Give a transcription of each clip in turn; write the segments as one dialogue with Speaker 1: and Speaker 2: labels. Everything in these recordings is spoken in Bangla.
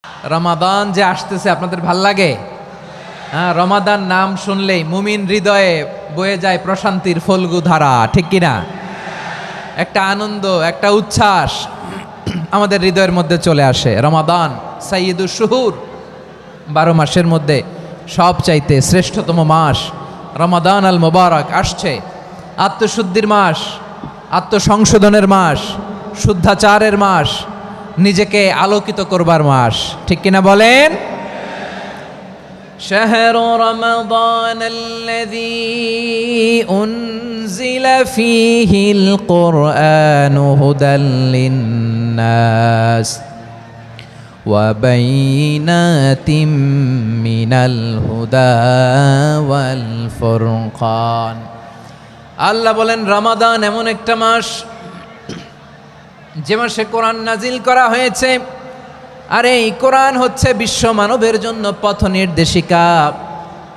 Speaker 1: রমাদান যে আসতেছে আপনাদের ভাল লাগে? হ্যাঁ, রমাদান নাম শুনলেই মুমিন হৃদয়ে বয়ে যায় প্রশান্তির ফল্গু ধারা, ঠিক কিনা? একটা আনন্দ, একটা উচ্ছ্বাস আমাদের হৃদয়ের মধ্যে চলে আসে। রমাদান সাইয়্যিদুশ শুহুর, 12 মাসের মধ্যে সবচাইতে শ্রেষ্ঠতম মাস রমাদান আল মোবারক আসছে। আত্মশুদ্ধির মাস, আত্মসংশোধনের মাস, শুদ্ধাচারের মাস, নিজেকে আলোকিত করবার মাস, ঠিক কিনা বলেন? شهر رمضان الذي أنزل فيه القرآن هدى للناس وبينات من الهدى والفرقان। আল্লাহ বলেন রমাদান এমন একটা মাস যে মাসে কোরআন নাজিল করা হয়েছে। আর এই কোরআন হচ্ছে বিশ্ব মানবের জন্য পথ নির্দেশিকা,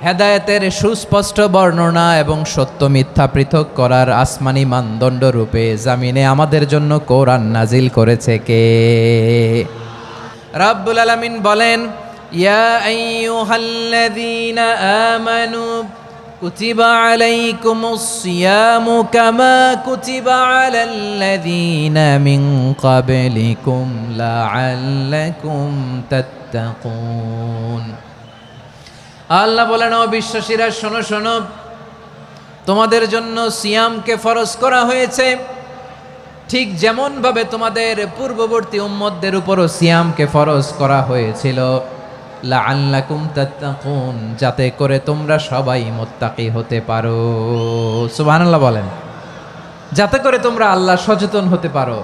Speaker 1: হেদায়েতের সুস্পষ্ট বর্ণনা এবং সত্য মিথ্যা পৃথক করার আসমানি মানদণ্ড রূপে জামিনে আমাদের জন্য কোরআন নাজিল করেছে কে? রাব্বুল আলামিন বলেন, ইয়া আইয়ুহাল্লাযীনা আমানু কুতিবা আলাইকুমুস সিয়ামু কামা কুতিবা আলাল্লাযীনা মিন ক্বাবলিকুম লাআল্লাকুম তাত্তাকুন। আল্লাহ বলেন, ও বিশ্বাসীরা শোনো শোনো, তোমাদের জন্য সিয়ামকে ফরজ করা হয়েছে ঠিক যেমনভাবে তোমাদের পূর্ববর্তী উম্মতদের উপরও সিয়ামকে ফরজ করা হয়েছিল, লাআল্লাকুম তাত্তাকুন, যাতে করে তোমরা সবাই মুত্তাকি হতে পারো। সুবহানাল্লাহ বলেন, যাতে করে তোমরা আল্লাহ সচেতন হতে পারো।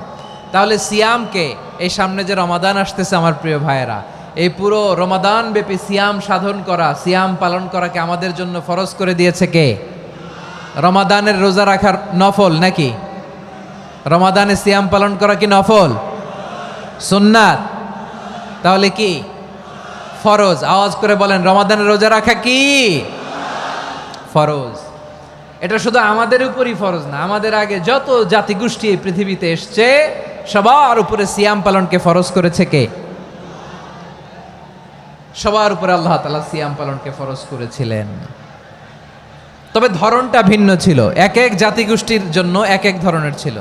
Speaker 1: তাহলে সিয়ামকে, এই সামনে যে রমাদান আসতেছে আমার প্রিয় ভাইয়েরা, এই পুরো রমাদান ব্যাপী সিয়াম সাধন করা, সিয়াম পালন করাকে আমাদের জন্য ফরজ করে দিয়েছে কে? রমাদানের রোজা রাখার নফল নাকি? রমাদানে সিয়াম পালন করা কি নফল? সুন্নাত? তাহলে কি ফরজ? আওয়াজ করে বলেন, রমাদানের রোজা রাখা কি ফরজ? এটা শুধু আমাদের উপরই ফরজ না, আমাদের আগে যত জাতিগোষ্ঠী এই পৃথিবীতে এসছে সবার উপরে সিয়াম পালনকে ফরজ করেছে কে? সবার উপরে আল্লাহ তাআলা সিয়াম পালনকে ফরজ করেছিলেন। তবে ধরনটা ভিন্ন ছিল, এক এক জাতিগোষ্ঠীর জন্য এক এক ধরনের ছিল।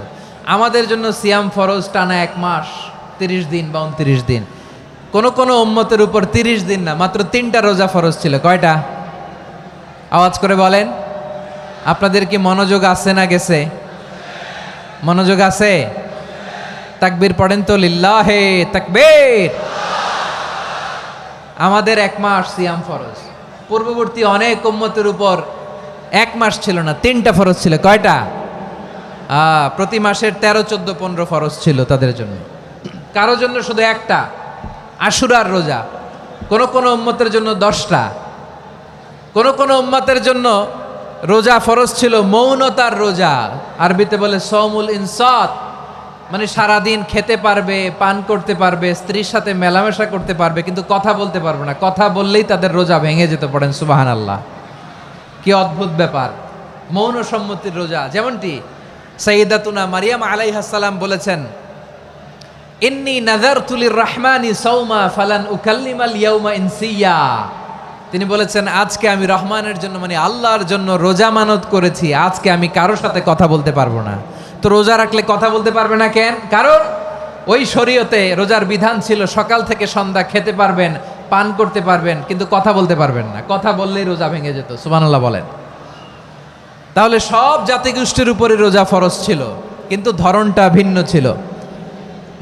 Speaker 1: আমাদের জন্য সিয়াম ফরজ টানা 1 মাস 30 দিন বা 29 দিন। কোন কোন উম্মতের উপর 30 দিন না, মাত্র 3টা রোজা ফরজ ছিল। কয়টা? আওয়াজ করে বলেন। আপনাদের কি মনোযোগ আছে না গেছে? মনোযোগ আছে? তাকবীর পড়েন তো, লিল্লাহে তাকবীর। আমাদের 1 মাস সিয়াম ফরজ। পূর্ববর্তী অনেক উম্মতের উপর 1 মাস ছিল না, 3টা ফরজ ছিল। কয়টা? প্রতি মাসের 13, 14, 15 ফরজ ছিল তাদের জন্য। কারো জন্য শুধু একটা, আশুরার রোজা। কোন কোন উম্মতের জন্য 10টা। কোন কোন উম্মতের জন্য রোজা ফরজ ছিল মৌনতার রোজা, আরবিতে বলে সওমুল ইনসাত, মানে সারাদিন খেতে পারবে, পান করতে পারবে, স্ত্রীর সাথে মেলামেশা করতে পারবে, কিন্তু কথা বলতে পারবে না। কথা বললেই তাদের রোজা ভেঙে যেতে। পড়েন সুবহানাল্লাহ। কি অদ্ভুত ব্যাপার! মৌন সম্মতির রোজা। যেমনটি সাইয়্যিদাতুনা মারিয়াম আলাইহিস সালাম বলেছেন, ইন্নী নাযারতু লির-রাহমানি সাওমা ফালান উকাল্লিমাল ইয়াওমা ইনসিয়া। তিনি বলেছেন, আজকে আমি রহমানের জন্য, মানে আল্লাহর জন্য রোজা মানত করেছি, আজকে আমি কারোর সাথে কথা বলতে পারবো না। তো রোজা রাখলে কথা বলতে পারবে না কেন? কারণ ওই শরীয়তে রোজার বিধান ছিল সকাল থেকে সন্ধ্যা খেতে পারবেন, পান করতে পারবেন, কিন্তু কথা বলতে পারবেন না। কথা বললেই রোজা ভেঙে যেত। সুবহানাল্লাহ বলেন। তাহলে সব জাতিগোষ্ঠীর উপরে রোজা ফরজ ছিল, কিন্তু ধরনটা ভিন্ন ছিল।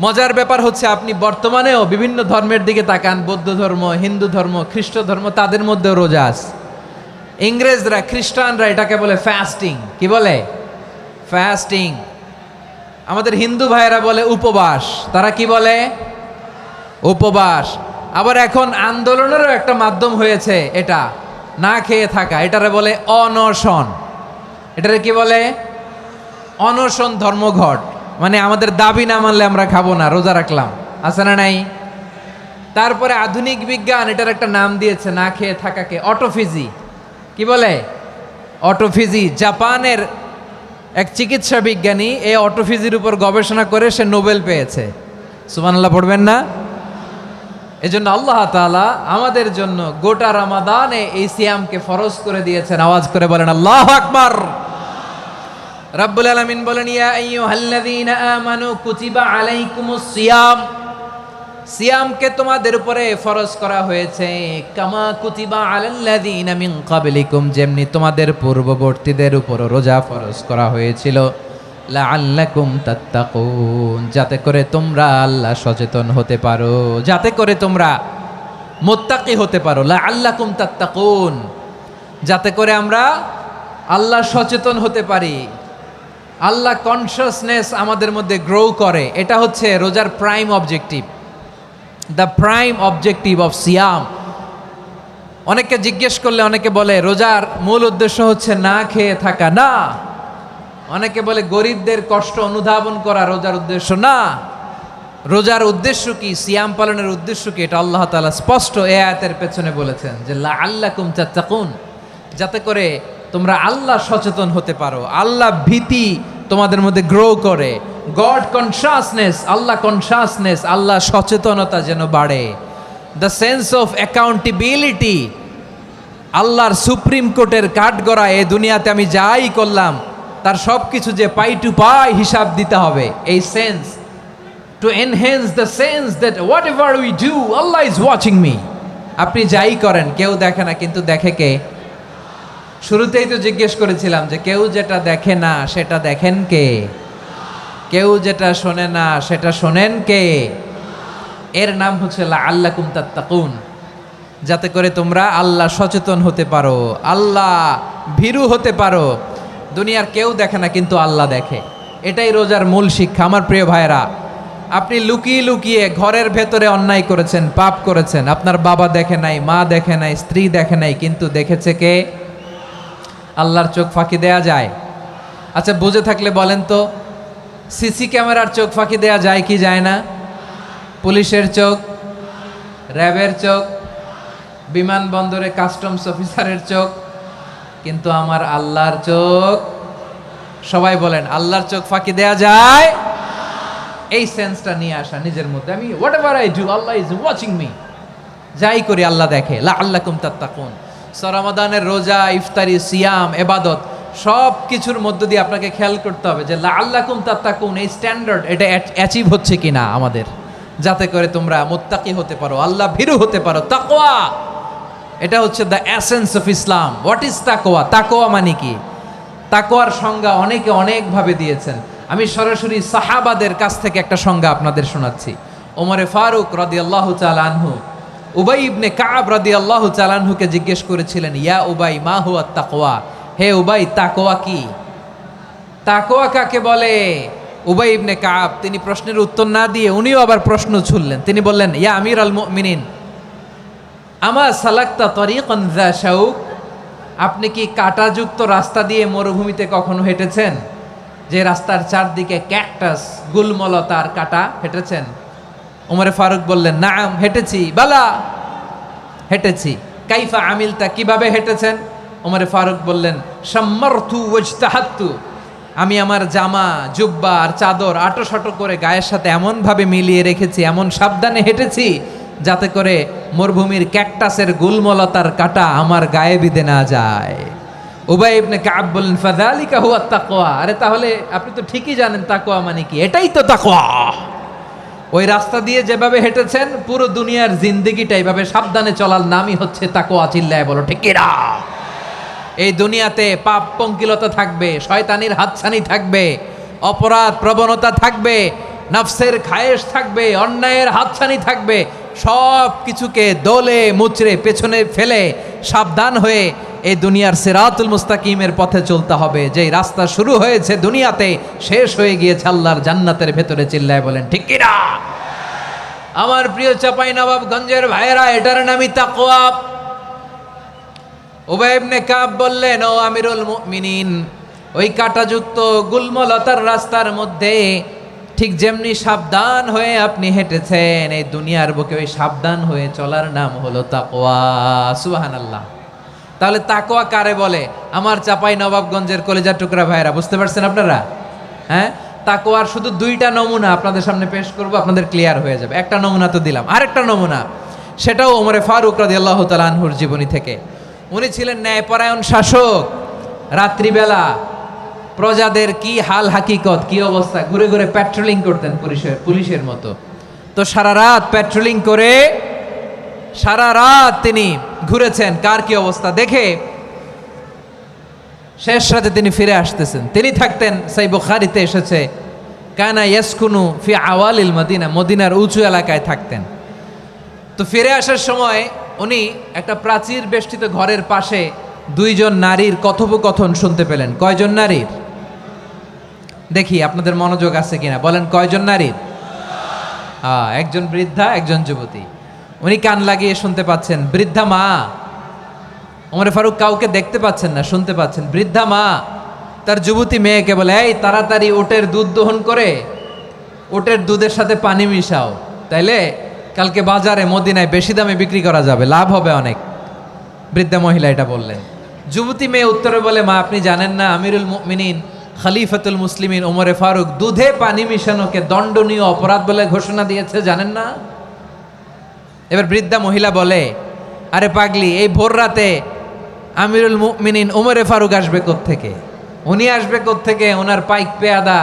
Speaker 1: মজার ব্যাপার হচ্ছে, আপনি বর্তমানেও বিভিন্ন ধর্মের দিকে তাকান, বৌদ্ধ ধর্ম, হিন্দু ধর্ম, খ্রিস্ট ধর্ম, তাদের মধ্যেও রোজা আছে। ইংরেজরা, খ্রিস্টানরা এটাকে বলে ফাস্টিং। কি বলে? ফাস্টিং। আমাদের হিন্দু ভাইয়েরা বলে উপবাস। তারা কি বলে? উপবাস। আবার এখন আন্দোলনেরও একটা মাধ্যম হয়েছে এটা, না খেয়ে থাকা। এটারে বলে অনশন। এটারে কি বলে? অনশন ধর্মঘট। মানে আমাদের দাবি না মানলে আমরা খাবো না, রোজা রাখলাম। আছে না নাই? তারপরে আধুনিক বিজ্ঞান এটার একটা নাম দিয়েছে না খেয়ে থাকাকে, অটোফিজি। কি বলে? অটোফিজি। জাপানের এক চিকিৎসা বিজ্ঞানী এই অটোফিজির উপর গবেষণা করে সে নোবেল পেয়েছে। সুবহানাল্লাহ পড়বেন না? এজন্য আল্লাহ তাআলা আমাদের জন্য গোটা রমাদানে এই সিয়ামকে ফরজ করে দিয়েছেন। আওয়াজ করে বলেন আল্লাহু আকবার। রাব্বুল আলামিন বলেন, ইয়া আইয়ুহাল্লাযীনা আমানু কুতিবা আলাইকুমুস সিয়াম, সিয়ামকে তোমাদের উপরে ফরজ করা হয়েছে কামা কুতিবা আলাল্লাযীনা মিন ক্বাবলিকুম, যেমনি তোমাদের পূর্ববর্তীদের উপর রোজা ফরজ করা হয়েছিল, লাআল্লাকুম তাত্তাকুন, যাতে করে তোমরা আল্লাহ সচেতন হতে পারো, যাতে করে তোমরা মুত্তাকি হতে পারো। লাআল্লাকুম তাত্তাকুন, যাতে করে আমরা আল্লাহ সচেতন হতে পারি, আল্লাহ কনসিয়াসনেস আমাদের মধ্যে গ্রো করে। এটা হচ্ছে রোজার prime objective, the prime objective of সিয়াম। অনেকে জিজ্ঞেস করলে অনেকে বলে রোজার মূল উদ্দেশ্য হচ্ছে না খেয়ে থাকা। না। অনেকে বলে গরিবদের কষ্ট অনুধাবন করা রোজার উদ্দেশ্য। না। রোজার উদ্দেশ্য কি, সিয়াম পালনের উদ্দেশ্য কি, এটা আল্লাহ তাআলা স্পষ্ট এই আয়াতের পেছনে বলেছেন যে লাআল্লাকুম তাত্তাকুন, যাতে করে তোমরা আল্লাহ সচেতন হতে পারো, আল্লাহ ভীতি তোমাদের মধ্যে গ্রো করে, গড কনশাসনেস, আল্লাহ কনশাসনেস, আল্লাহ সচেতনতা যেন বাড়ে, দ্য সেন্স অফ অ্যাকাউন্টেবিলিটি, আল্লাহর সুপ্রিম কোর্টের কাঠগড়া এ দুনিয়াতে আমি যাই করলাম তার সব কিছু যে পাই টু পাই হিসাব দিতে হবে, এই sense, to enhance the sense that what ever we do Allah is watching me. আপনি যাই করেন কেউ দেখে না, কিন্তু দেখে কে? শুরুতেই তো জিজ্ঞেস করেছিলাম যে কেউ যেটা দেখে না সেটা দেখেন কে? কেউ যেটা শোনে না সেটা শোনেন কে? এর নাম হচ্ছে লাআল্লাকুম তাত্তাকুন, যাতে করে তোমরা আল্লাহ সচেতন হতে পারো, আল্লাহ ভীরু হতে পারো। দুনিয়ার কেউ দেখে না, কিন্তু আল্লাহ দেখে। এটাই রোজার মূল শিক্ষা। আমার প্রিয় ভাইরা, আপনি লুকিয়ে লুকিয়ে ঘরের ভেতরে অন্যায় করেছেন, পাপ করেছেন, আপনার বাবা দেখে নাই, মা দেখে নাই, স্ত্রী দেখে নাই, কিন্তু দেখেছে কে? আল্লাহর চোখ ফাঁকি দেয়া যায়? আচ্ছা, বুঝে থাকলে বলেন তো, সিসি ক্যামেরার চোখ ফাঁকি দেয়া যায় কি যায় না? পুলিশের চোখ, র্যাবের চোখ, বিমানবন্দরে কাস্টমস অফিসারের চোখ, কিন্তু আমার আল্লাহর চোখ? সবাই বলেন, আল্লাহর চোখ ফাঁকি দেয়া যায়? এই সেন্সটা নিয়ে আসা নিজের মধ্যে, আমি what ever I do Allah is watching me, যাই করি আল্লাহ দেখে। লাআল্লাকুম তাত্তাকুন। রমাদানের রোজা, ইফতারি, সিয়াম, ইবাদত সব কিছুর মধ্য দিয়ে আপনাকে খেয়াল করতে হবে যে লাআল্লাকুম তাত্তাকুন এই স্ট্যান্ডার্ড এটা অ্যাচিভ হচ্ছে কিনা আমাদের, যাতে করে তোমরা মুত্তাকি হতে পারো, আল্লাহ ভীরু হতে পারো। তাকওয়া, এটা হচ্ছে the essence of Islam. What is তাকওয়া? তাকওয়া মানে কি? তাকওয়ার সংজ্ঞা অনেকে অনেকভাবে দিয়েছেন। আমি সরাসরি সাহাবাদের কাছ থেকে একটা সংজ্ঞা আপনাদের শোনাচ্ছি। ওমরে ফারুক রাদিয়াল্লাহু তাআলা আনহু উবাই ইবনে কাব রাদিয়াল্লাহু তাআলা আনহুকে জিজ্ঞেস করেছিলেন, ইয়া উবাই মা হুয়া তাকওয়া, হে উবাই তাকওয়া কি? তাকওয়া কাকে বলে? উবাই ইবনে কাব তিনি প্রশ্নের উত্তর না দিয়ে উনিও আবার প্রশ্ন ছুড়লেন। তিনি বললেন, ইয়া আমিরাল মুমিনিন আমা সালাকতা তরিকান যা শাউক, আপনি কি কাঁটাযুক্ত রাস্তা দিয়ে মরুভূমিতে কখনো হেঁটেছেন? যে রাস্তার চারদিকে ক্যাকটাস, গুলমলতার কাঁটা, হেঁটেছেন? ওমরে ফারুক বললেন, নাম হেঁটেছি। বালা, হেঁটেছি। কাইফা আমিলতা, কিভাবে হেঁটেছেন? ওমরে ফারুক বললেন, শাম্মারতু ওয়াজতাহাত্তু, আমি আমার জামা, জুব্বা আর চাদর আটোসাটো করে গায়ের সাথে এমনভাবে মিলিয়ে রেখেছি, এমন সাবধানে হেঁটেছি যাতে করে মরুভূমির ক্যাকটাসের গুলমলতার কাঁটা আমার গায়ে বিঁধে না যায়। উবাই ইবনে কাব বললেন, ফাযালিকা হুয়া তাকওয়া, আরে তাহলে আপনি তো ঠিকই জানেন তাকওয়া মানে কি, এটাই তো তাকওয়া। ওই রাস্তা দিয়ে যেভাবে হেঁটেছেন পুরো দুনিয়ার জিন্দেগিটা এইভাবে সাবধানে চলার নামই হচ্ছে তাকওয়া। চিল্লায় বলো ঠিক কিনা? এই দুনিয়াতে পাপ পঙ্কিলতা থাকবে, শয়তানির হাতছানি থাকবে, অপরাধ প্রবণতা থাকবে, নফসের খায়েশ থাকবে, অন্যায়ের হাতছানি থাকবে, সব কিছুকে দোলে মুচড়ে পেছনে ফেলে সাবধান হয়ে এই দুনিয়ার সিরাতুল মুস্তাকিমের পথে চলতে হবে। যেই রাস্তা শুরু হয়েছে দুনিয়াতে শেষ হয়ে গিয়েছে আল্লাহর জান্নাতের ভেতরে। চিল্লায় বলেন ঠিক কিনা? আমার প্রিয় চাঁপাইনবাবগঞ্জের ভাইয়েরা, এটার নামই তাকওয়া। উবাই ইবনে কাব বললেন, ও আমিরুল মুমিনিন, ওই কাঁটাযুক্ত গুলমলতার রাস্তার মধ্যে ঠিক যেমনি সাবধান হয়ে আপনি হেঁটেছেন, এই দুনিয়ার বুকে ওই সাবধান হয়ে চলার নাম হলো তাকওয়া। সুবহানাল্লাহ। তাহলে তাকওয়া কারে বলে? আমার চাঁপাইনবাবগঞ্জের কলিজা টুকরা ভাইয়েরা, বুঝতে পারছেন আপনারা? হ্যাঁ, তাকওয়ার শুধু দুইটা নমুনা আপনাদের সামনে পেশ করব, আপনাদের ক্লিয়ার হয়ে যাবে। একটা নমুনা তো দিলাম, আরেকটা নমুনা সেটাও ওমরে ফারুক রাদিয়াল্লাহু তাআলা আনহুর জীবনী থেকে। উনি ছিলেন ন্যায়পরায়ণ শাসক। রাত্রিবেলা প্রজাদের কি হাল হাকিকত, কি অবস্থা, ঘুরে ঘুরে প্যাট্রোলিং করতেন পুলিশের মতো। তো সারা রাত প্যাট্রোলিং করে সারা রাত তিনি ঘুরেছেন কার কি অবস্থা দেখে শেষ রাতে তিনি ফিরে আসতেছেন। তিনি থাকতেন, সেই বুখারীতে এসেছে, কানা ইয়াসকুনু ফি আওয়ালিল মদিনা, মদিনার উঁচু এলাকায় থাকতেন। তো ফিরে আসার সময় উনি একটা প্রাচীর বেষ্টিত ঘরের পাশে দুইজন নারীর কথোপকথন শুনতে পেলেন। কয়জন নারীর? দেখি আপনাদের মনোযোগ আছে কিনা, বলেন কয়জন নারীর? একজন বৃদ্ধা, একজন যুবতী। উনি কান লাগিয়ে শুনতে পাচ্ছেন। বৃদ্ধা মা, ওমর ফারুক কাউকে দেখতে পাচ্ছেন না, শুনতে পাচ্ছেন। বৃদ্ধা মা তার যুবতী মেয়েকে বলে, এই তাড়াতাড়ি ওটের দুধ দহন করে ওটের দুধের সাথে পানি মিশাও, তাইলে কালকে বাজারে মদিনায় বেশি দামে বিক্রি করা যাবে, লাভ হবে অনেক। বৃদ্ধা মহিলা এটা বললেন। যুবতী মেয়ে উত্তরে বলে, মা আপনি জানেন না আমিরুল মুমিনিন খলিফাতুল মুসলিমিন ওমরে ফারুক দুধে পানি মিশানোকে দণ্ডনীয় অপরাধ বলে ঘোষণা দিয়েছে, জানেন না? এবার বৃদ্ধা মহিলা বলে, আরে পাগলি, এই ভোর রাতে আমিরুল মুমিনিন ওমরে ফারুক আসবে কোত্থেকে? উনি আসবে কোত্থেকে? ওনার পাইক পেয়াদা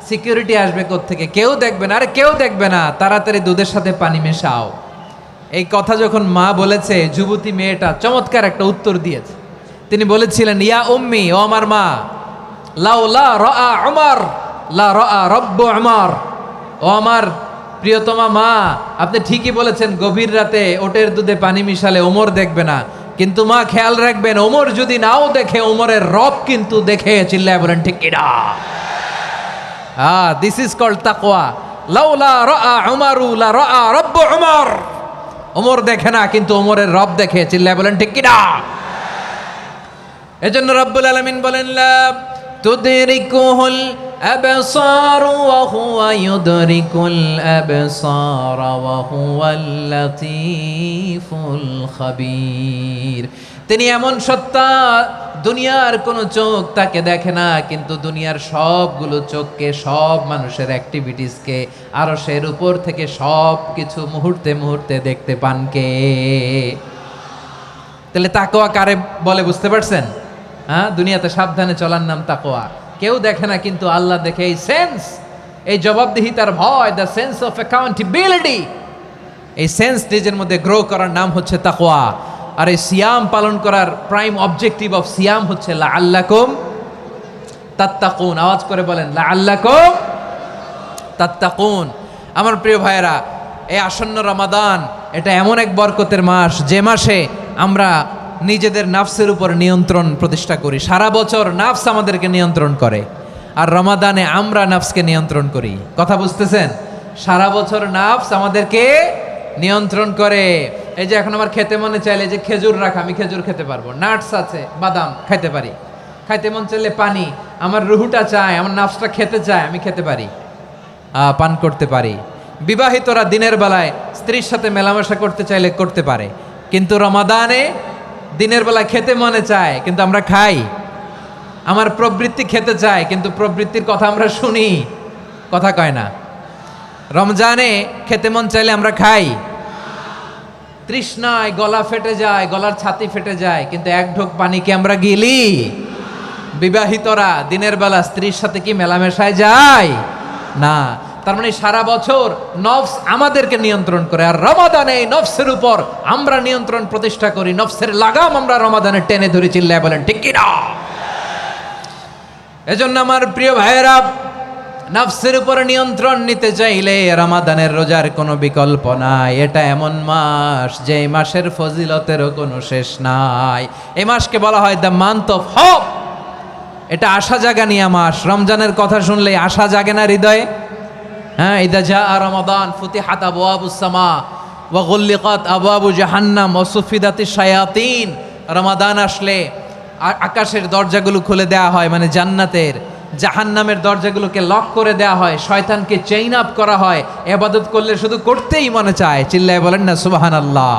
Speaker 1: সিকিউরিটি আসবে কোত্থেকে? কেউ দেখবে না। আরে কেউ দেখবে না, তাড়াতাড়ি দুধের সাথে পানি মেশাও। এই কথা যখন মা বলেছে, যুবতী মেয়েটা চমৎকার একটা উত্তর দিয়েছে। তিনি বলেছিলেন, ইয়া উম্মি, ও আমার মা, লাউলা রাআ উমর লা রাআ রব্বু উমর। ও আমার প্রিয়তমা মা, আপনি ঠিকই বলেছেন, গভীর রাতে ওটের দুধে পানি মিশালে ওমর দেখবে না, কিন্তু মা খেয়াল রাখবেন, ওমর যদি নাও দেখে, ওমরের রব কিন্তু দেখে। চিল্লায় বলেন ঠিক কিনা? দিস ইজ কল্ড তাকওয়া। লাউলা রাআ উমরু লা রাআ রব্বু উমর। ওমর দেখে না, কিন্তু ওমরের রব দেখে। চিল্লায় বলেন ঠিক কিনা? এজন্য রব্বুল আলামিন বলেন, লা তুদরিকুহুল আবসার ওয়া হুয়া ইউদরিকুল আবসার ওয়া হুয়াল লাতীফুল খাবীর। তিনি এমন সত্তা, দুনিয়ার কোনো চোখ তাকে দেখে না, কিন্তু দুনিয়ার সবগুলো চোখকে, সব মানুষের অ্যাক্টিভিটিসকে আরশের উপর থেকে সব কিছু মুহূর্তে মুহূর্তে দেখতে পান কে? তাহলে তাকওয়া কারে বলে বুঝতে পারছেন? দুনিয়াতে সাবধানে চলার নাম তাকওয়া। কেউ দেখে না, কিন্তু আল্লাহ দেখে। এই সেন্স, এই জবাবদিহিতার ভয়, দ্য সেন্স অফ অ্যাকাউন্টেবিলিটি, এই সেন্স নিজের মধ্যে গ্রো করার নাম হচ্ছে তাকওয়া। আর এই সিয়াম পালন করার প্রাইম অবজেক্টিভ অফ সিয়াম হচ্ছে লাআল্লাকুম তাত্তাকুন। আওয়াজ করে বলেন, লাআল্লাকুম তাত্তাকুন। আমার প্রিয় ভাইয়েরা, এই আসন্ন রমাদান, এটা এমন এক বরকতের মাস, যে মাসে আমরা নিজেদের নাফসের উপর নিয়ন্ত্রণ প্রতিষ্ঠা করি। সারা বছর নাফস আমাদেরকে নিয়ন্ত্রণ করে, আর রমাদানে আমরা নাফসকে নিয়ন্ত্রণ করি। কথা বুঝতেছেন? সারা বছর নাফস আমাদেরকে নিয়ন্ত্রণ করে। এই যে এখন আমার খেতে মনে চাইলে যে খেজুর রাখা, আমি খেজুর খেতে পারবো। নাটস আছে, বাদাম খাইতে পারি। খাইতে মন চাইলে পানি, আমার রুহুটা চায়, আমার নাফসটা খেতে চায়, আমি খেতে পারি, পান করতে পারি। বিবাহিতরা দিনের বেলায় স্ত্রীর সাথে মেলামেশা করতে চাইলে করতে পারে, কিন্তু রমাদানে দিনের বেলায় খেতে মনে চায়, কিন্তু আমরা খাই। আমার প্রবৃত্তি খেতে চায়, কিন্তু প্রবৃত্তির কথা আমরা শুনি, কথা কয় না। রমজানে খেতে মন চাইলে আমরা খাই, তৃষ্ণায় গলা ফেটে যায়, গলার ছাতি ফেটে যায়, কিন্তু এক ঢোক পানি কি আমরা গিলি? বিবাহিতরা দিনের বেলা স্ত্রীর সাথে কি মেলামেশায় যায় না? তার মানে সারা বছর নফস আমাদেরকে নিয়ন্ত্রণ করে, আর রমাদানে এই নফসের উপর আমরা নিয়ন্ত্রণ প্রতিষ্ঠা করি। নফসের লাগাম আমরা রমাদানে টেনে ধরে। চিল্লায় বলেন ঠিক কিনা? এজন্য আমার প্রিয় ভাইয়েরা, নফসের উপর নিয়ন্ত্রণ নিতে চাইলে রমাদানের রোজার কোনো বিকল্প নাই। এটা এমন মাস, যে মাসের ফজিলতেরও কোনো শেষ নাই। এই মাসকে বলা হয় দ্য মান্থ অফ হোপ। এটা আশা জাগানিয়া মাস। রমজানের কথা শুনলেই আশা জাগে না হৃদয়ে? হ্যাঁ, ইদা জাআ রমাদান ফুতিহাত আবওয়াবুস সামা ওয়া গুল্লিকাত আবওয়াবু জাহান্নাম ওয়া সুফিদাতিশ শায়াতিন। রমাদান আসলে আকাশের দরজাগুলো খুলে দেওয়া হয়, মানে জান্নাতের। জাহান্নামের দরজাগুলোকে লক করে দেওয়া হয়, শয়তানকে চেইন আপ করা হয়। ইবাদত করলে শুধু করতেই মনে চায়। চিল্লায় বলেন না সুবহানাল্লাহ।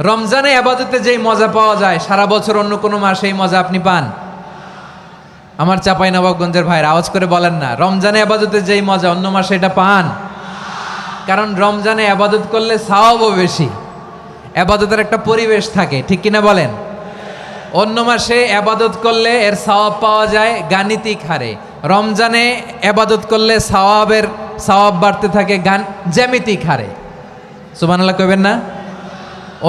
Speaker 1: রমজানে ইবাদতে যেই মজা পাওয়া যায়, সারা বছর অন্য কোনো মাসে এই মজা আপনি পান? আমার চাঁপাইনবাবগঞ্জের ভাইরা আওয়াজ করে বলেন না, রমজানে ইবাদতে যেই মজা অন্য মাসে এটা পান? কারণ রমজানে আবাদত করলে সওয়াবও বেশি, আবাদতের একটা পরিবেশ থাকে, ঠিক কিনা বলেন? অন্য মাসে আবাদত করলে এর সওয়াব পাওয়া যায় গাণিতিক হারে, রমজানে আবাদত করলে সওয়াব বাড়তে থাকে জ্যামিতিক হারে। সুবহানাল্লাহ কইবেন না?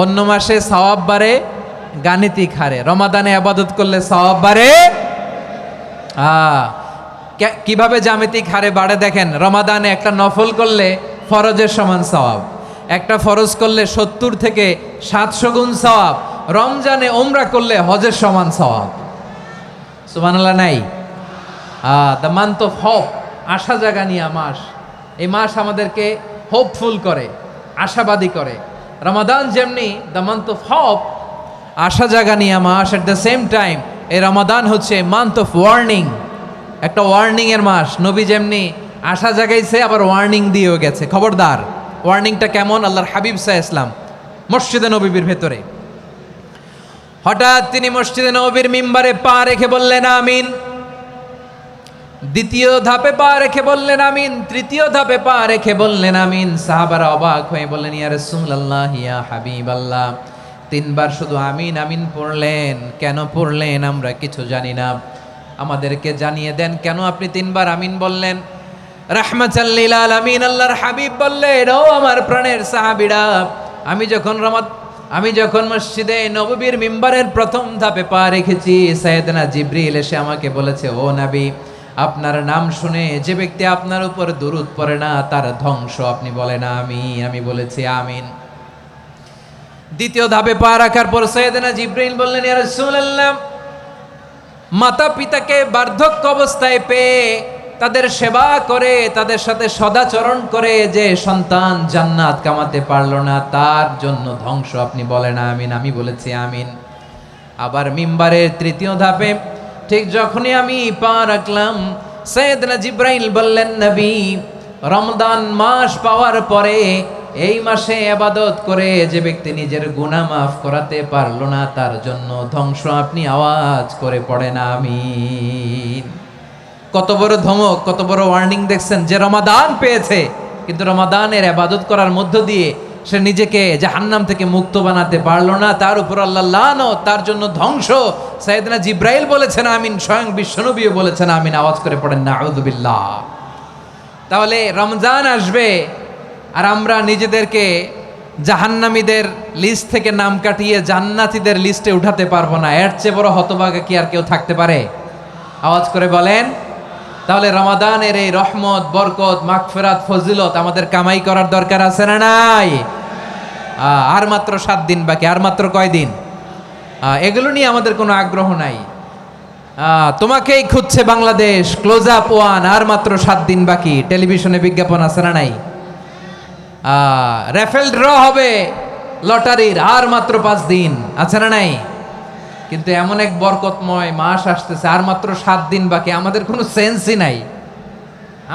Speaker 1: অন্য মাসে সওয়াব বাড়ে গাণিতিক হারে, রমাদানে আবাদত করলে সওয়াব বাড়ে কিভাবে জ্যামিতিক হারে বাড়ে দেখেন। রমাদানে একটা নফল করলে ফরজের সমান সওয়াব, একটা ফরজ করলে 70 থেকে 700 গুণ সওয়াব, রমজানে ওমরা করলে হজের সমান সওয়াব। সুবহানাল্লাহ নাই? দ্য মান্থ অফ হোপ, আশা জাগানিয়া মাস। এই মাস আমাদেরকে হোপফুল করে, আশাবাদী করে। রমাদান যেমনি দ্য মান্থ অফ হোপ, আশা জাগানিয়া মাস, এট দ্য সেম টাইম এই রমাদান হচ্ছে মান্থ অফ ওয়ার্নিং, একটা ওয়ার্নিং এর মাস। নবী যেমনি আশা জাগাইছে আবার ওয়ার্নিং দিয়েও গেছে, খবরদার। ওয়ার্নিংটা কেমন? আল্লাহর হাবিব সাল্লাল্লাহু আলাইহি ওয়াসাল্লাম মসজিদে নববীর ভেতরে হঠাৎ তিনি মসজিদে নববীর মিম্বারে পা রেখে বললেন আমিন। দ্বিতীয় ধাপে পা রেখে বললেন আমিন, তৃতীয় ধাপে পা রেখে বললেন আমিন। সাহাবারা অবাক হয়ে বললেন ইয়া রাসূলুল্লাহ, ইয়া হাবিবাল্লাহ, 3 বার শুধু আমিন আমিন পড়লেন, কেন পড়লেন আমরা কিছু জানি না, আমাদেরকে জানিয়ে দেন কেন আপনি 3 বার আমিন বললেন। রাহমাতাল লিল আলামিন আল্লাহর হাবিব বললেন, ও আমার প্রাণের সাহাবীরা, আমি যখন মসজিদে নববীর মিম্বারের প্রথম ধাপে পা রেখেছি, সাইয়েদনা জিবরিল এসে আমাকে বলেছে, ও নবী, আপনার নাম শুনে যে ব্যক্তি আপনার উপর দুরূদ পড়ে না তার ধ্বংস। আপনি বলেন আমিন। আমি বলেছি আমিন। দ্বিতীয় ধাপে পা রাখার পর সাইয়েদনা জিবরিল বললেন, ইয়া রাসূলুল্লাহ, মাতা পিতাকে বার্ধক্য অবস্থায় পেয়ে তাদের সেবা করে, তাদের সাথে সদাচরণ করে যে সন্তান জান্নাত কামাতে পারলো না তার জন্য ধ্বংস। আপনি বলেন আমিন। আমি বলেছি আমিন। আবার মিম্বারের তৃতীয় ধাপে ঠিক যখনই আমি পা রাখলাম, সাইয়েদনা জিবরাইল বললেন, নবী, রমজান মাস পাওয়ার পরে এই মাসে ইবাদত করে যে ব্যক্তি নিজের গুনাহ মাফ করাতে পারলো না তার জন্য ধ্বংস। আপনি আওয়াজ করে পড়েন আমিন। কত বড় ধমক, কত বড় ওয়ার্নিং দেখছেন। যে রমাদান পেয়েছে কিন্তু রমাদানের ইবাদত করার মধ্য দিয়ে সে নিজেকে জাহান্নাম থেকে মুক্ত বানাতে পারলো না, তার উপর আল্লাহ লানত, তার জন্য ধ্বংস। সাইয়েদনা জিবরাইল বলেছেন আমিন, স্বয়ং বিশ্বনবীও বলেছেন আমিন। আওয়াজ করে পড়েন নাউযুবিল্লাহ। তাহলে রমজান আসবে আর আমরা নিজেদেরকে জাহান্নামীদের লিস্ট থেকে নাম কাটিয়ে জান্নাতীদের লিস্টে উঠাতে পারবো না। এর চেয়ে বড় হতভাগা কি আর কেউ থাকতে পারে? আওয়াজ করে বলেন। তাহলে রমাদানের এই রহমত, বরকত, মাগফিরাত, ফজিলত আমাদের কামাই করার দরকার আছে না নাই? আর মাত্র 7 দিন বাকি। আর মাত্র কয় দিন? এগুলো নিয়ে আমাদের কোনো আগ্রহ নাই। তোমাকেই খুঁজছে বাংলাদেশ, ক্লোজ আপ 1, আর মাত্র 7 দিন বাকি। টেলিভিশনে বিজ্ঞাপন আছে না নাই? রেফেল ড্র হবে লটারির, আর মাত্র 5 দিন, আছে না নাই? কিন্তু এমন এক বরকতময় মাস আসতেছে, আর মাত্র 7 দিন বাকি। আমাদের কোনো সেন্সই নাই,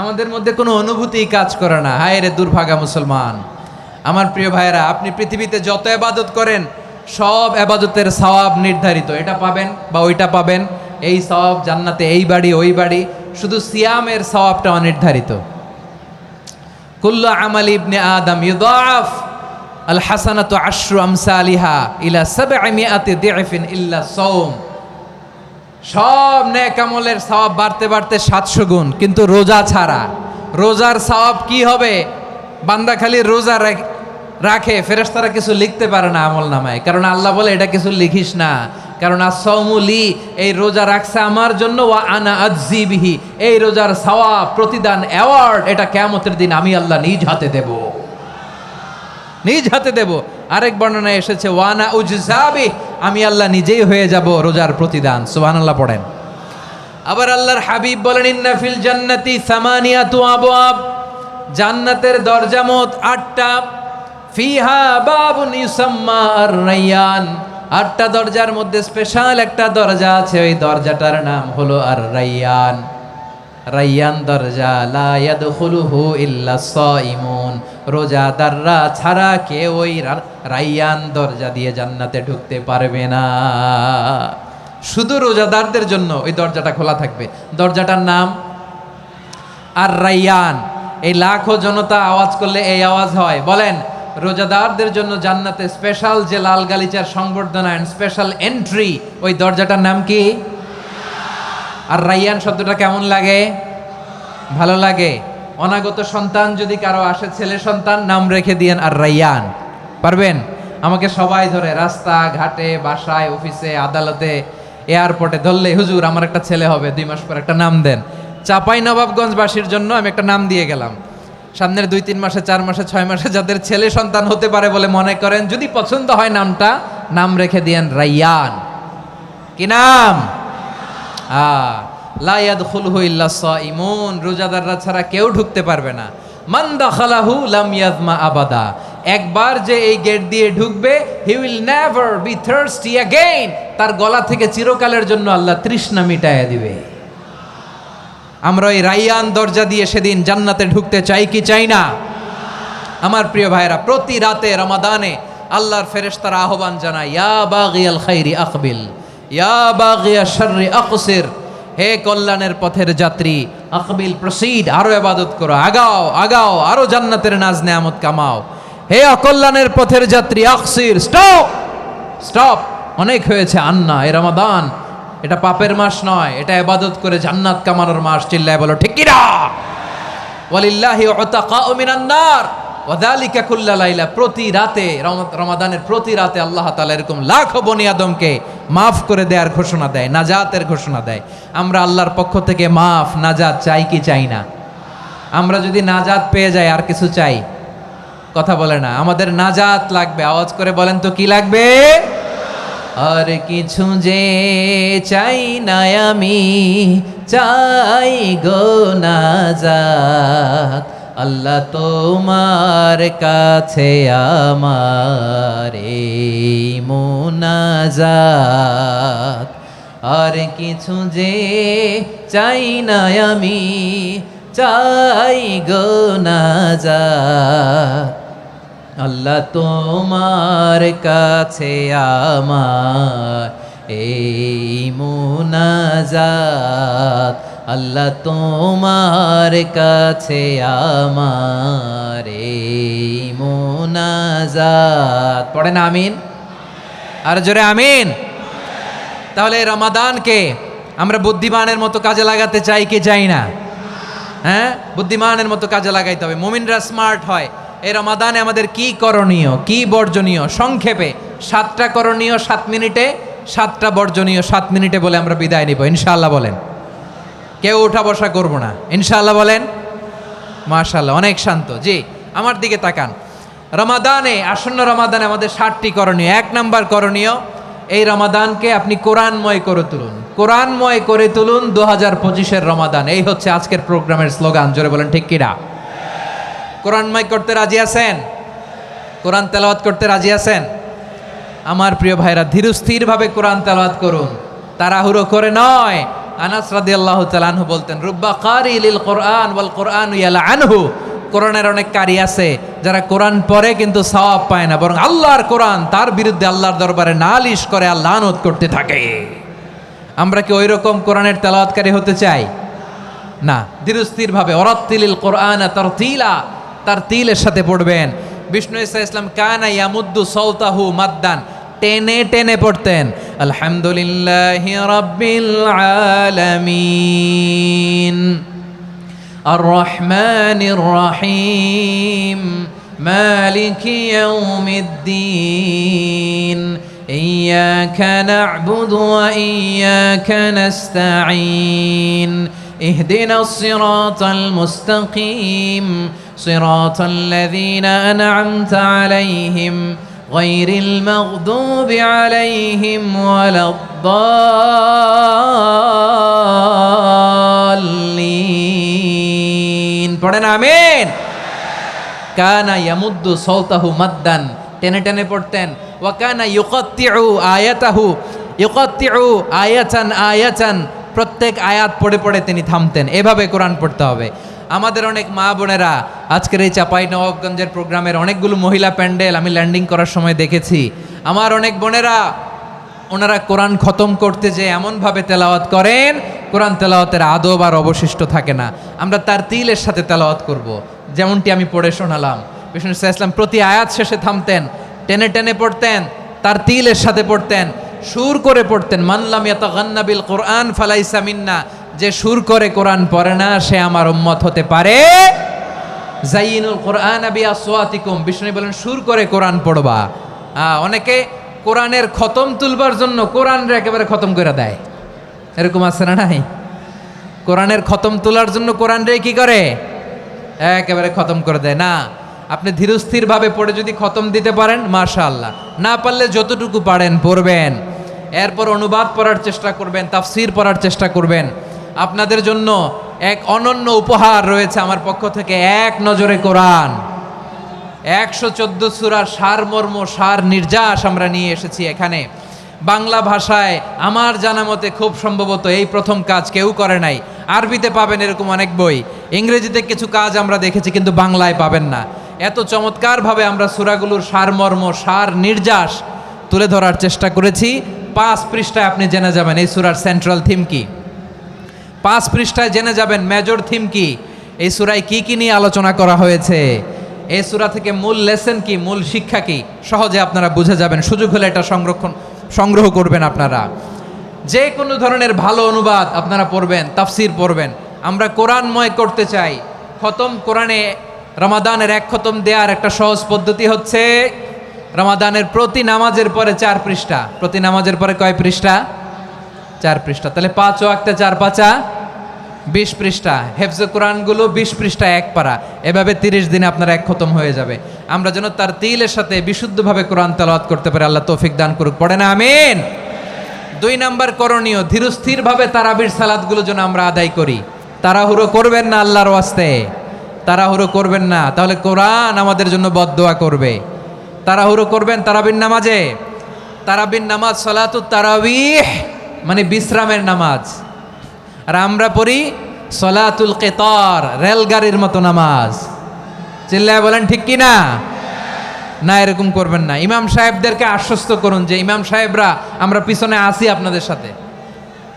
Speaker 1: আমাদের মধ্যে কোনো অনুভূতি কাজ করে না। হায় রে দুর্ভাগা মুসলমান। আমার প্রিয় ভাইয়েরা, আপনি পৃথিবীতে যত ইবাদত করেন সব ইবাদতের সওয়াব নির্ধারিত। এটা পাবেন বা ওইটা পাবেন, এই সওয়াব জান্নাতে, এই বাড়ি ওই বাড়ি। শুধু সিয়ামের সওয়াবটা অনির্ধারিত। কুল্লু আমাল ইবনে আদম ইউদাফ আল হাসানাতু আশরু আমসালিহা ইলা 700 দি'ফিন ইল্লা সাওম। সব নেক আমলের সওয়াব বাড়তে বাড়তে 700 গুণ, কিন্তু রোজা ছাড়া। রোজার সওয়াব কি হবে? বান্দা খালি রোজা রাখে, ফেরেশতারা কিছু লিখতে পারে না আমল নামায়, কারণ আল্লাহ বলে এটা কিছু লিখিস না, কারণ as-সাওমু লি, এই রোজা রাখছে আমার জন্য, ওয়া আনা আজজি বিহি, এই রোজার সওয়াব, প্রতিদান, অ্যাওয়ার্ড এটা কিয়ামতের দিন আমি আল্লাহ নিজ হাতে দেব, নিজ হাতে দেব। আরেক বর্ণনায় এসেছে ওয়ানা উজজাবি, আমি আল্লাহ নিজেই হয়ে যাব রোজার প্রতিদান। সুবহানাল্লাহ পড়েন। আবার আল্লাহর হাবিব বলেন, ইন্না ফিল জান্নাতি সামানিয়াতু আবওয়াব, জান্নাতের দরজা মোট 8টা। ফিহা বাবুন ইউসাম্মা আর-রায়্যান, 8টা দরজার মধ্যে স্পেশাল একটা দরজা আছে, ওই দরজাটার নাম হলো আর-রায়্যান। রায়্যান দরজা, লা ইয়াদখুলুহু ইল্লা সাইমুন, রোজাদাররা ছাড়া কেউ ওই রায়্যান দরজা দিয়ে জান্নাতে ঢুকতে পারবে না। শুধু রোজাদারদের জন্য ওই দরজাটা খোলা থাকবে। দরজাটার নাম আর-রায়্যান। এই লাখো জনতা আওয়াজ করলে এই আওয়াজ হয়। বলেন, রোজাদারদের জন্য জান্নাতে স্পেশাল যে লাল গালিচার সংবর্ধনা এন্ড স্পেশাল এন্ট্রি, ওই দরজাটার নাম কি? আর রাইয়ান শব্দটা কেমন লাগে? ভালো লাগে। অনাগত সন্তান যদি কারো আসে, ছেলে সন্তান, নাম রেখে দিয়েন আর রাইয়ান। পারবেন? আমাকে সবাই ধরে রাস্তা ঘাটে, বাসায়, অফিসে, আদালতে, এয়ারপোর্টে ধরলে, হুজুর আমার একটা ছেলে হবে 2 মাস পর, একটা নাম দেন। চাপাই নবাবগঞ্জবাসীর জন্য আমি একটা নাম দিয়ে গেলাম। সামনের 2-3 মাসে, 4 মাসে, 6 মাসে যাদের ছেলে সন্তান হতে পারে বলে মনে করেন, যদি পছন্দ হয় নামটা, নাম রেখে দিয়েন রাইয়ান। কি নাম? লা ইয়াদখুলহু ইল্লা সাইমুন, রোজাদাররা ছাড়া কেউ ঢুকতে পারবে না। মান দাখালাহু লাম ইয়াযমা আবাদা, একবার যে এই গেট দিয়ে ঢুকবে, he will never be thirsty again, তার গলা থেকে চিরকালের জন্য আল্লাহ তৃষ্ণা মিটাইয়া দিবে। আমরা এই রাইয়ান দরজা দিয়ে সেদিন জান্নাতে ঢুকতে চাই কি চাই না? আমার প্রিয় ভাইরা, প্রতি রাতে রমাদানে আল্লাহর ফেরেশতারা আহ্বান জানায়, ইয়া বাগিয়াল খাইরি আকবিল, ইয়া বাগিয়াশ শাররি আকসির, হে কল্যাণের পথের যাত্রী, আকবিল প্রসিড, আরো ইবাদত করো, আগাও আগাও, আরো জান্নাতের নাজ নেয়ামত কামাও। হে অকল্যাণের পথের যাত্রী, আকসির, স্টপ স্টপ, অনেক হয়েছে। আন্না, এ রমাদান এটা পাপের মাস নয়, এটা ইবাদত করে জান্নাত কামানোর মাস। চিল্লায় বলো ঠিক কি না? ওয়ালিল্লাহি উতাকাউ মিনান নার ওয়া যালিকা কুল্লা লাইলা, প্রতি রাতে, রমাদানের প্রতি রাতে আল্লাহ তাআলা এরকম লাখো বনি আদমকে মাফ করে দেওয়ার ঘোষণা দেয়, নাজাতের ঘোষণা দেয়। আমরা আল্লাহর পক্ষ থেকে মাফ, নাজাত চাই কি চাই না? আমরা যদি নাজাত পেয়ে যাই, আর কিছু চাই? কথা বলে না। আমাদের নাজাত লাগবে। আওয়াজ করে বলেন তো কি লাগবে? আর কিছু যে চাই না আমি, চাই গো নাজাত, আল্লাহ তোমার কাছে আমার এই মুনাজাত। আর কিছু যে চাই না আমি, চাই গো নাজাত, আল্লাহ তোমার কাছে আমার এই মুনাজাত, আল্লাহ তোমার কাছে আমার এই মুনাজাত। পড়েন আমিন, আর জোরে আমিন। তাহলে রমাদানকে আমরা বুদ্ধিমানের মতো কাজে লাগাতে চাই কি চাই না? হ্যাঁ, বুদ্ধিমানের মতো কাজে লাগাইতে হবে। মুমিনরা স্মার্ট হয়। এই রমাদানে আমাদের কি করণীয়, কি বর্জনীয়? সংক্ষেপে 7টা করণীয় 7 মিনিটে, 7টা বর্জনীয় 7 মিনিটে বলে আমরা বিদায় নিব ইনশাআল্লাহ। বলেন, কেউ উঠা বসা করবো না ইনশাআল্লাহ। বলেন মাশাআল্লাহ, অনেক শান্ত। জি, আমার দিকে তাকান। রমাদানে, আসন্ন রমাদানে আমাদের 7টি করণীয়। 1 নাম্বার করণীয়, এই রমাদানকে আপনি কোরআনময় করে তুলুন। কোরআনময় করে তুলুন 2025-এর রমাদান। এই হচ্ছে আজকের প্রোগ্রামের স্লোগান। জোরে বলেন ঠিক কিনা? কোরআনময় করতে রাজি আছেন? কোরআন তেলাওয়াত করতে রাজি আছেন? আমার প্রিয় ভাইরা, ধীরস্থিরভাবে কোরআন তেলাওয়াত করুন, তাড়াহুড়ো করে নয়। আনাস রাদিয়াল্লাহু তাআলা আনহু বলতেন, রুব্বা কারি লিল কোরআন ওয়াল কোরআনু ইয়ালআনহু, কোরআনের অনেক কারি আছে যারা কোরআন পড়ে কিন্তু সওয়াব পায় না, বরং আল্লাহর কোরআন তার বিরুদ্ধে আল্লাহর দরবারে নালিশ করে আর লানত করতে থাকে। আমরা কি ওই রকম কোরআনের তেলাওয়াতকারী হতে চাই? না। ধীরস্থিরভাবে, ওয়ারাত্তিলিল কোরআনা তারতিলা, তারতিলের সাথে পড়বেন। বিষ্ণু ঈসা ইসলাম কানা ইয়ামুদ্দু সাওতাহু মাদ্দান, টেনে টেনে পড়তেন। আলহামদুলিল্লাহি রাব্বিল আলামিন আর রহমানির রহিম মালিকি ইয়াউমিদ্দিন ইয়্যাকা না'বুদু ওয়া ইয়্যাকা নাস্তাঈন ইহদিনাস সিরাতাল মুস্তাকিম সিরাতাল লাযীনা আন'আমতা আলাইহিম গায়রিল মাগদুবি আলাইহিম ওয়ালাদ-দাল্লিন। পড়েন আমিন। কানা ইয়ামুদ্দু সাওতাহু মাদ্দান, টেনে টেনে পড়তেন। ওয়া কানা ইউকাত্তিউ আয়াতাহু, ইউকাত্তিউ আয়াতান আয়াতান, প্রত্যেক আয়াত পড়ে পড়ে তিনি থামতেন। এভাবে কোরআন পড়তে হবে। আমাদের অনেক মা বোনেরা আজকের এই চাঁপাইনবাবগঞ্জের প্রোগ্রামের অনেকগুলো মহিলা প্যান্ডেল আমি ল্যান্ডিং করার সময় দেখেছি। আমার অনেক বোনেরা, ওনারা কোরআন খতম করতে যে এমনভাবে তেলাওয়াত করেন কোরআন তেলাওয়াতের আদব আর অবশিষ্ট থাকে না। আমরা তার তিলের সাথে তেলাওয়াত করব, যেমনটি আমি পড়ে শোনালাম। বিষ্ণু ইসলাম প্রতি আয়াত শেষে থামতেন, টেনে টেনে পড়তেন, তার তিলের সাথে পড়তেন, সুর করে পড়তেন। মানলাম ইয়াতাগান্না বিল কোরআন ফালাইসা মিন্না, যে সুর করে কোরআন পড়ে না সে আমার উম্মত হতে পারে। জাইনুল কোরআন বিআসওয়াতিকুম, বিষ্ণু বলেন সুর করে কোরআন পড়বা। অনেকে কোরআনের খতম তুলবার জন্য কোরআনরে একেবারে খতম করে দেয়, এরকম আছে না নাই? কোরআনের খতম তোলার জন্য কোরআনরে কি করে? একেবারে খতম করে দেয় না। আপনি ধীরস্থিরভাবে পড়ে যদি খতম দিতে পারেন মাশাআল্লাহ, না পারলে যতটুকু পারেন পড়বেন। এরপর অনুবাদ পড়ার চেষ্টা করবেন, তাফসির পড়ার চেষ্টা করবেন। আপনাদের জন্য এক অনন্য উপহার রয়েছে আমার পক্ষ থেকে, এক নজরে কোরআন। 114 সূরার সারমর্ম, সার নির্যাস আমরা নিয়ে এসেছি এখানে বাংলা ভাষায়। আমার জানা মতে খুব সম্ভবত এই প্রথম কাজ, কেউ করে নাই। আরবিতে পাবেন এরকম অনেক বই, ইংরেজিতে কিছু কাজ আমরা দেখেছি, কিন্তু বাংলায় পাবেন না। এত চমৎকারভাবে আমরা সূরাগুলোর সারমর্ম, সার নির্যাস তুলে ধরার চেষ্টা করেছি। 5 পৃষ্ঠায় আপনি জেনে যাবেন এই সূরার সেন্ট্রাল থিম কি। 5 পৃষ্ঠায় জেনে যাবেন মেজর থিম কি, এই সূরায় কি কি নিয়ে আলোচনা করা হয়েছে, এই সূরা থেকে মূল লেসন কি, মূল শিক্ষা কি, সহজে আপনারা বুঝে যাবেন। সুযোগ হলে এটা সংগ্রহ করবেন। আপনারা যে কোনো ধরনের ভালো অনুবাদ আপনারা পড়বেন, তাফসির পড়বেন। আমরা কোরআনময় করতে চাই। খতম কোরআনে রমাদানের 1 খতম দেওয়ার একটা সহজ পদ্ধতি হচ্ছে রমাদানের প্রতি নামাজের পরে 4 পৃষ্ঠা। প্রতি নামাজের পরে কয় পৃষ্ঠা? 4 পৃষ্ঠা। তাহলে 5 ওয়াক্তে 4 পাঁচা 20 পৃষ্ঠা। হেফজে কোরআনগুলো 20 পৃষ্ঠা 1 পারা, এভাবে 30 দিনে আপনার 1 খতম হয়ে যাবে। আমরা যেন তার তিলের সাথে বিশুদ্ধভাবে কোরআন তেলাওয়াত করতে পারি, আল্লাহ তৌফিক দান করুক। পড়ে না আমিন। 2 নাম্বার করণীয়, ধীরস্থিরভাবে তারাবির সালাতগুলো যেন আমরা আদায় করি। তাড়াহুড়ো করবেন না আল্লাহর ওয়াস্তে, তাড়াহুড়ো করবেন না, তাহলে কোরআন আমাদের জন্য বদদোয়া করবে। তাড়াহুড়ো করবেন তারাবির নামাজে। তারাবির নামাজ সালাতুত তারাবিহ মানে বিশ্রামের নামাজ, আর আমরা পড়ি সলাতুল কেতার, রেলগাড়ির মতো নামাজ। চিল্লায় বলেন ঠিক কি না? না, এরকম করবেন না। ইমাম সাহেবদেরকে আশ্বস্ত করুন যে ইমাম সাহেবরা আমরা পিছনে আসি আপনাদের সাথে,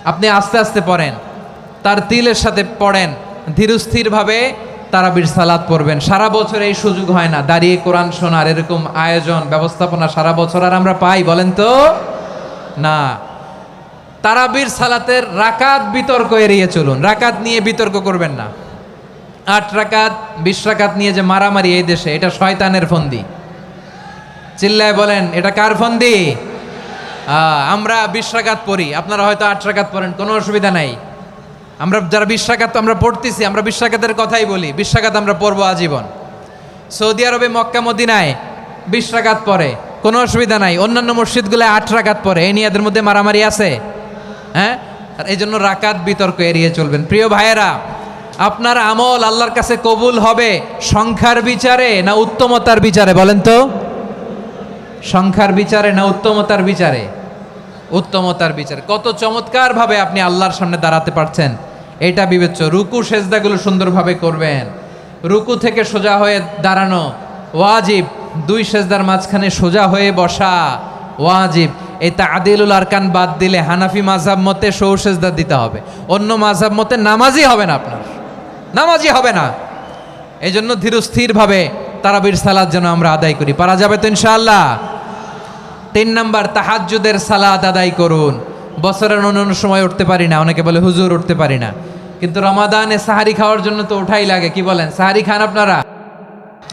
Speaker 1: আপনি আস্তে আস্তে পড়েন, তার তিলের সাথে পড়েন, ধীরস্থিরভাবে তারাবির সালাত পড়বেন। সারা বছর এই সুযোগ হয় না, দাঁড়িয়ে কোরআন শোনার এরকম আয়োজন ব্যবস্থাপনা সারা বছর আর আমরা পাই বলেন তো? না। তারাবির সালাতের রাকাত বিতর্ক এড়িয়ে চলুন, রাকাত নিয়ে বিতর্ক করবেন না। 8 রাকাত 20 রাকাত নিয়ে যে মারামারি এই দেশে, এটা শয়তানের ফন্দি। চিল্লায় বলেন এটা কার ফন্দি? আমরা 20 রাকাত পড়ি, আপনারা হয়তো 8 রাকাত পড়েন, কোনো অসুবিধা নাই। আমরা যারা 20 রাকাত আমরা পড়তেছি, আমরা 20 রাকাতের কথাই বলি, 20 রাকাত আমরা পড়বো আজীবন। সৌদি আরবে মক্কা মদিনায় 20 রাকাত পড়ে, কোনো অসুবিধা নাই। অন্যান্য মসজিদগুলো 8 রাকাত পড়ে, এই নিয়ে এদের মধ্যে মারামারি আছে? হ্যাঁ, আর এই জন্য রাকাত বিতর্ক এড়িয়ে চলবেন। প্রিয় ভাইয়েরা, আপনার আমল আল্লাহর কাছে কবুল হবে সংখ্যার বিচারে না উত্তমতার বিচারে বলেন তো? সংখ্যার বিচারে না উত্তমতার বিচারে? উত্তমতার বিচারে। কত চমৎকার ভাবে আপনি আল্লাহর সামনে দাঁড়াতে পারছেন এটা বিবেচ্য। রুকু সেজদাগুলো সুন্দরভাবে করবেন। রুকু থেকে সোজা হয়ে দাঁড়ানো ওয়াজিব, 2 সেজদার মাঝখানে সোজা হয়ে বসা ওয়াজিব। এই তাদিলুল আরকান বাদ দিলে হানাফি মাযহাব মতে সৌ সেজদা দিতে হবে, অন্য মাযহাব মতে নামাজই হবে না, আপনার নামাজই হবে না। এই জন্য ধীরস্থিরভাবে তারাবির সালাত যেন আমরা আদায় করি। পারা যাবে তো ইনশাআল্লাহ? 3 নাম্বার, তাহাজ্জুদের সালাত আদায় করুন। বছরের অন্যান্য সময় উঠতে পারি না, অনেকে বলে হুজুর উঠতে পারি না, কিন্তু রমাদানে সাহারি খাওয়ার জন্য তো ওঠাই লাগে। কি বলেন, সাহারি খান আপনারা?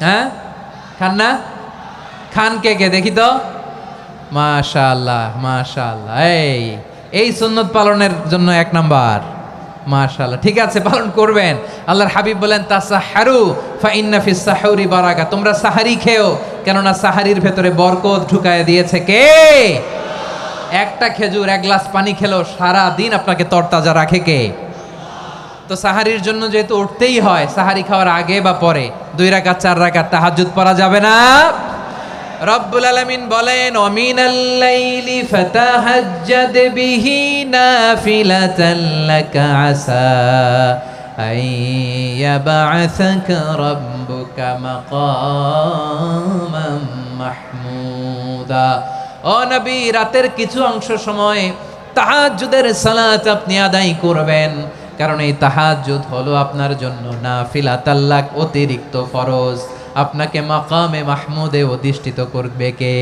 Speaker 1: হ্যাঁ, খান না? খান কে কে দেখি তো? মাশাআল্লাহ মাশাআল্লাহ। এই সুন্নত পালনের জন্য 1 নাম্বার। মাশাআল্লাহ, ঠিক আছে, পালন করবেন। আল্লাহর হাবিব বলেন তাসাহারু ফা ইন্না ফিস সাহুরি বারাকা, তোমরা সাহারি খেও, কেননা সাহারির ভেতরে বরকত ঢুকায় দিয়েছে কে? একটা খেজুর 1 গ্লাস পানি খেলো সারা দিন আপনাকে তরতাজা রাখে কে? তো সাহারির জন্য যেহেতু উঠতেই হয়, সাহারি খাওয়ার আগে বা পরে 2 রাকাত 4 রাকাত তাহাজ্জুদ পড়া যাবে না? রব্বুল আলামিন বলেন ওয়ামিনাল লাইলি ফাতাহাজ্জাদ বিহি নাফিলাতান লাকা আসা আইয়াবআসাকা রাব্বুকা মাকামাম মাহমুদা। ও নবী, রাতের কিছু অংশ সময় তাহাজ্জুদের সালাত আপনি আদায় করবেন, কারণ এই তাহাজ্জুদ হলো আপনার জন্য নাফিলাত, অতিরিক্ত ফরজ। আপনাকে মাকামে মাহমুদে অধিষ্ঠিত করবে কে?